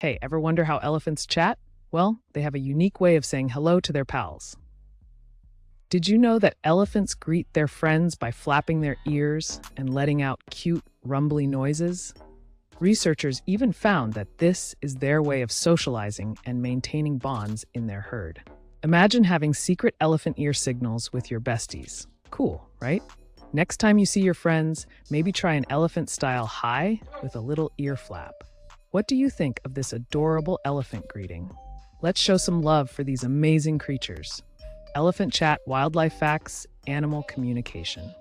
Hey, ever wonder how elephants chat? Well, they have a unique way of saying hello to their pals. Did you know that elephants greet their friends by flapping their ears and letting out cute, rumbly noises? Researchers even found that this is their way of socializing and maintaining bonds in their herd. Imagine having secret elephant ear signals with your besties. Cool, right? Next time you see your friends, maybe try an elephant-style hi with a little ear flap. What do you think of this adorable elephant greeting? Let's show some love for these amazing creatures. Elephant Chat, Wildlife Facts, Animal Communication.